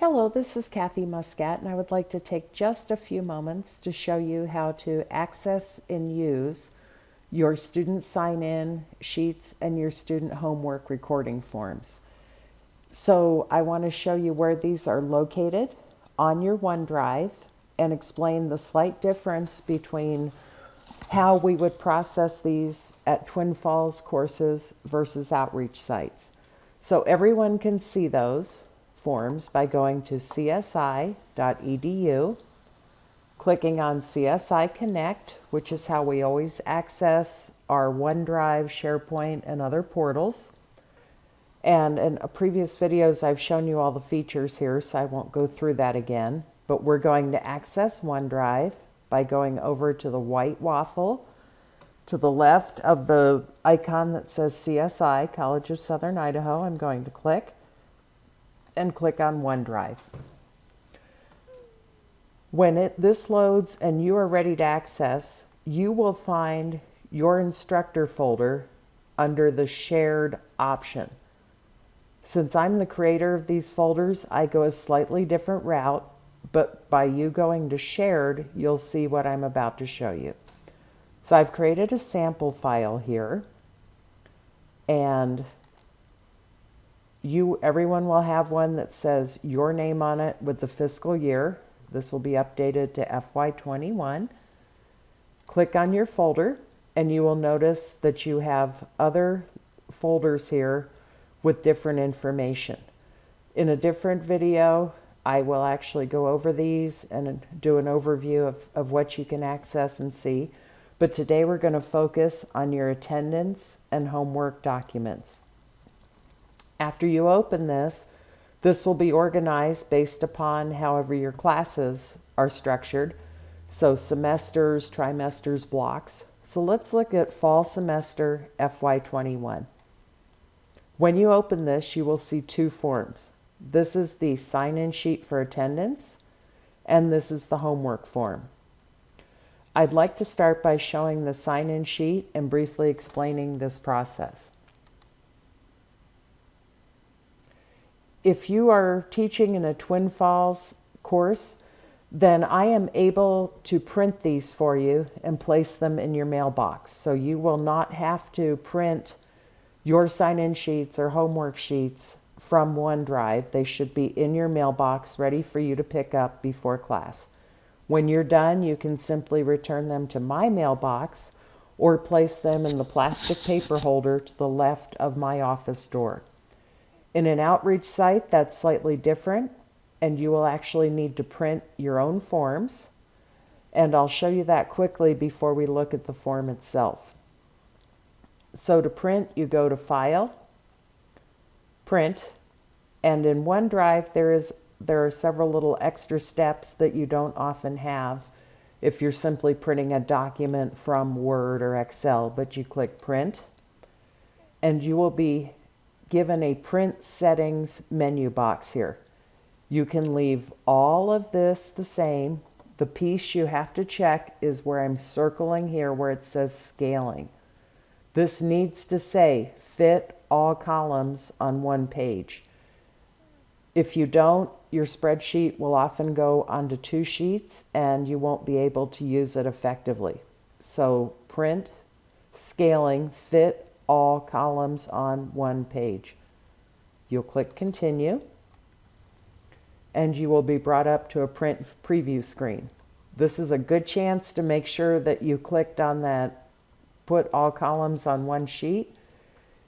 Hello, this is Kathy Muscat, and I would like to take just a few moments to show you how to access and use your student sign-in sheets and your student homework recording forms. So I want to show you where these are located on your OneDrive and explain the slight difference between how we would process these at Twin Falls courses versus outreach sites. So everyone can see those forms by going to csi.edu, clicking on CSI Connect, which is how we always access our OneDrive, SharePoint, and other portals. And in previous videos, I've shown you all the features here, so I won't go through that again. But we're going to access OneDrive by going over to the white waffle to the left of the icon that says CSI, College of Southern Idaho. I'm going to click on OneDrive. When this loads and you are ready to access, you will find your instructor folder under the shared option. Since I'm the creator of these folders, I go a slightly different route, but by you going to shared, you'll see what I'm about to show you. So I've created a sample file here, and everyone will have one that says your name on it with the fiscal year. This will be updated to FY21. Click on your folder, and you will notice that you have other folders here with different information. In a different video, I will actually go over these and do an overview of what you can access and see. But today we're going to focus on your attendance and homework documents. After you open this will be organized based upon however your classes are structured. So semesters, trimesters, blocks. So let's look at fall semester FY21. When you open this, you will see two forms. This is the sign-in sheet for attendance, and this is the homework form. I'd like to start by showing the sign-in sheet and briefly explaining this process. If you are teaching in a Twin Falls course, then I am able to print these for you and place them in your mailbox. So you will not have to print your sign-in sheets or homework sheets from OneDrive. They should be in your mailbox ready for you to pick up before class. When you're done, you can simply return them to my mailbox or place them in the plastic paper holder to the left of my office door. In an outreach site, that's slightly different, and you will actually need to print your own forms, and I'll show you that quickly before we look at the form itself. So to print, you go to File, Print, and in OneDrive there are several little extra steps that you don't often have if you're simply printing a document from Word or Excel, but you click Print, and you will be given a print settings menu box here. You can leave all of this the same. The piece you have to check is where I'm circling here where it says scaling. This needs to say fit all columns on one page. If you don't, your spreadsheet will often go onto two sheets and you won't be able to use it effectively. So print, scaling, fit all columns on one page. You'll click continue, and you will be brought up to a print preview screen. This is a good chance to make sure that you clicked on that put all columns on one sheet.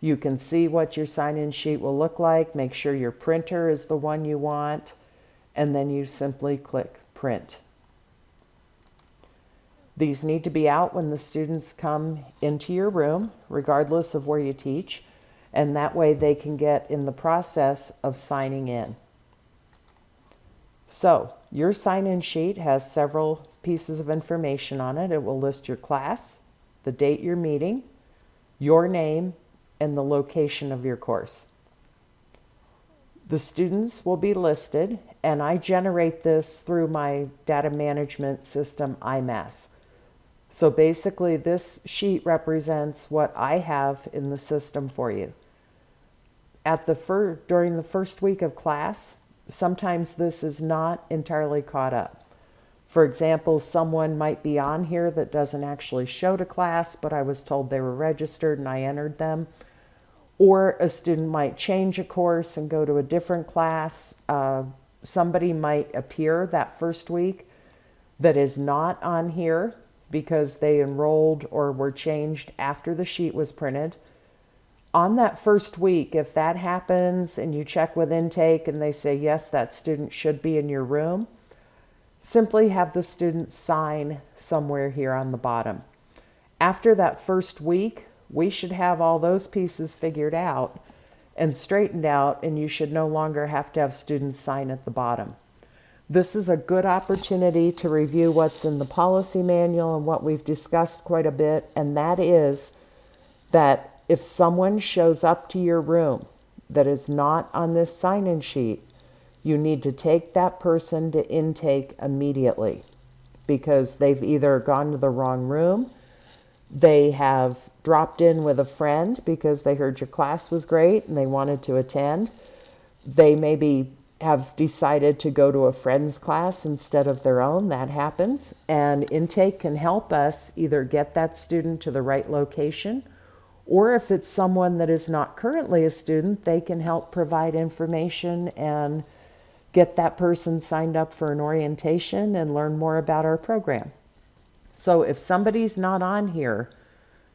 You can see what your sign-in sheet will look like, make sure your printer is the one you want, and then you simply click print. These need to be out when the students come into your room, regardless of where you teach, and that way they can get in the process of signing in. So, your sign-in sheet has several pieces of information on it. It will list your class, the date you're meeting, your name, and the location of your course. The students will be listed, and I generate this through my data management system, IMAS. So basically, this sheet represents what I have in the system for you. During the first week of class, sometimes this is not entirely caught up. For example, someone might be on here that doesn't actually show to class, but I was told they were registered and I entered them. Or a student might change a course and go to a different class. Somebody might appear that first week that is not on here because they enrolled or were changed after the sheet was printed. On that first week, if that happens and you check with intake and they say, yes, that student should be in your room, simply have the student sign somewhere here on the bottom. After that first week, we should have all those pieces figured out and straightened out, and you should no longer have to have students sign at the bottom. This is a good opportunity to review what's in the policy manual and what we've discussed quite a bit, and that is that if someone shows up to your room that is not on this sign-in sheet, you need to take that person to intake immediately because they've either gone to the wrong room, they have dropped in with a friend because they heard your class was great and they wanted to attend. They maybe have decided to go to a friend's class instead of their own. That happens. And intake can help us either get that student to the right location, or if it's someone that is not currently a student, they can help provide information and get that person signed up for an orientation and learn more about our program. So if somebody's not on here,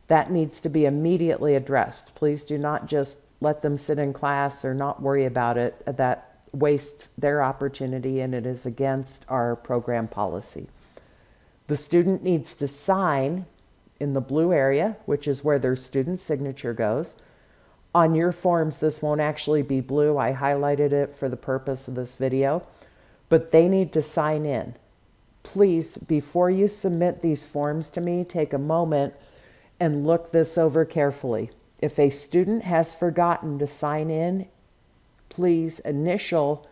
that needs to be immediately addressed. Please do not just let them sit in class or not worry about it. That wastes their opportunity and it is against our program policy. The student needs to sign in the blue area, which is where their student signature goes. On your forms, this won't actually be blue. I highlighted it for the purpose of this video, but they need to sign in. Please, before you submit these forms to me, take a moment and look this over carefully. If a student has forgotten to sign in, please initial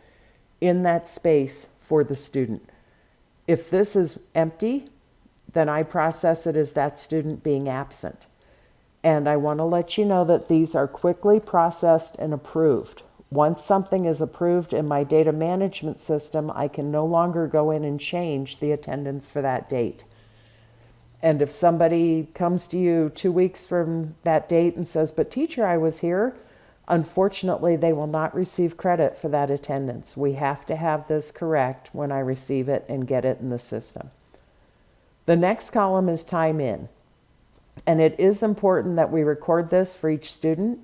in that space for the student. If this is empty, then I process it as that student being absent. And I want to let you know that these are quickly processed and approved. Once something is approved in my data management system, I can no longer go in and change the attendance for that date. And if somebody comes to you 2 weeks from that date and says, but teacher, I was here, unfortunately, they will not receive credit for that attendance. We have to have this correct when I receive it and get it in the system. The next column is time in. And it is important that we record this for each student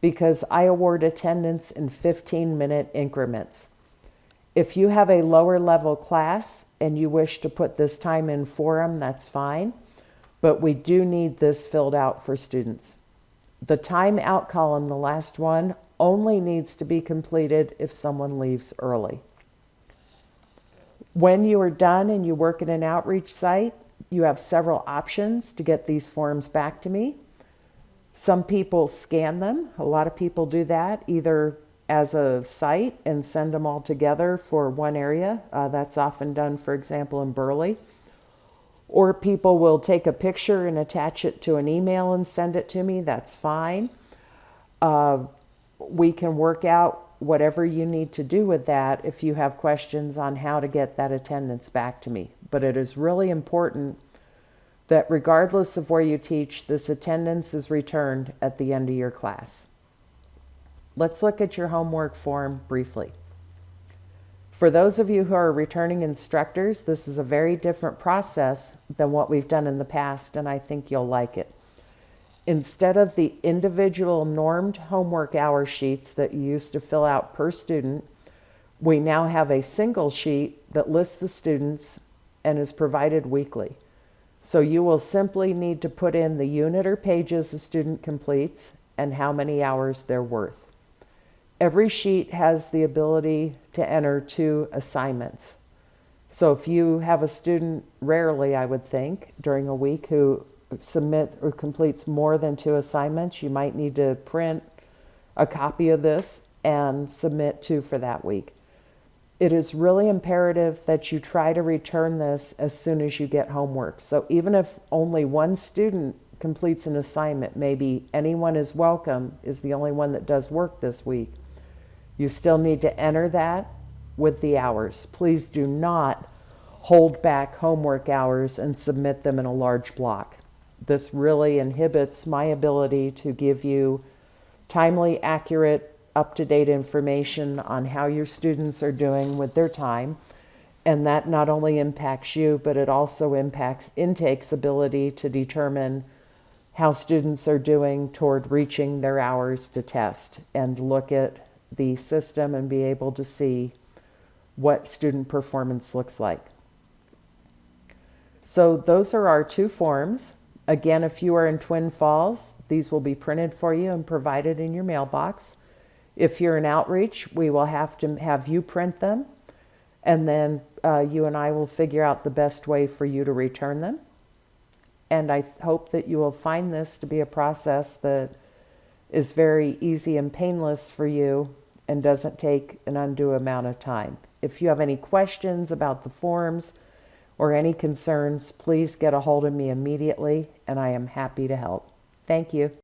because I award attendance in 15-minute increments. If you have a lower level class and you wish to put this time in for them, that's fine, but we do need this filled out for students. The time out column, the last one, only needs to be completed if someone leaves early. When you are done and you work at an outreach site, you have several options to get these forms back to me. Some people scan them. A lot of people do that either as a site and send them all together for one area. That's often done, for example, in Burley. Or people will take a picture and attach it to an email and send it to me. That's fine. We can work out whatever you need to do with that if you have questions on how to get that attendance back to me. But it is really important that regardless of where you teach, this attendance is returned at the end of your class. Let's look at your homework form briefly. For those of you who are returning instructors, this is a very different process than what we've done in the past, and I think you'll like it. Instead of the individual normed homework hour sheets that you used to fill out per student, we now have a single sheet that lists the students and is provided weekly. So you will simply need to put in the unit or pages a student completes and how many hours they're worth. Every sheet has the ability to enter 2 assignments. So if you have a student, rarely I would think, during a week who submit or completes more than 2 assignments, you might need to print a copy of this and submit 2 for that week. It is really imperative that you try to return this as soon as you get homework. So even if only 1 student completes an assignment, maybe anyone is welcome is the only one that does work this week, you still need to enter that with the hours. Please do not hold back homework hours and submit them in a large block. This really inhibits my ability to give you timely, accurate, up-to-date information on how your students are doing with their time. And that not only impacts you, but it also impacts intake's ability to determine how students are doing toward reaching their hours to test and look at the system and be able to see what student performance looks like. So those are our two forms. Again, if you are in Twin Falls, these will be printed for you and provided in your mailbox. If you're in Outreach, we will have to have you print them, and then you and I will figure out the best way for you to return them. And I hope that you will find this to be a process that is very easy and painless for you and doesn't take an undue amount of time. If you have any questions about the forms or any concerns, please get a hold of me immediately, and I am happy to help. Thank you.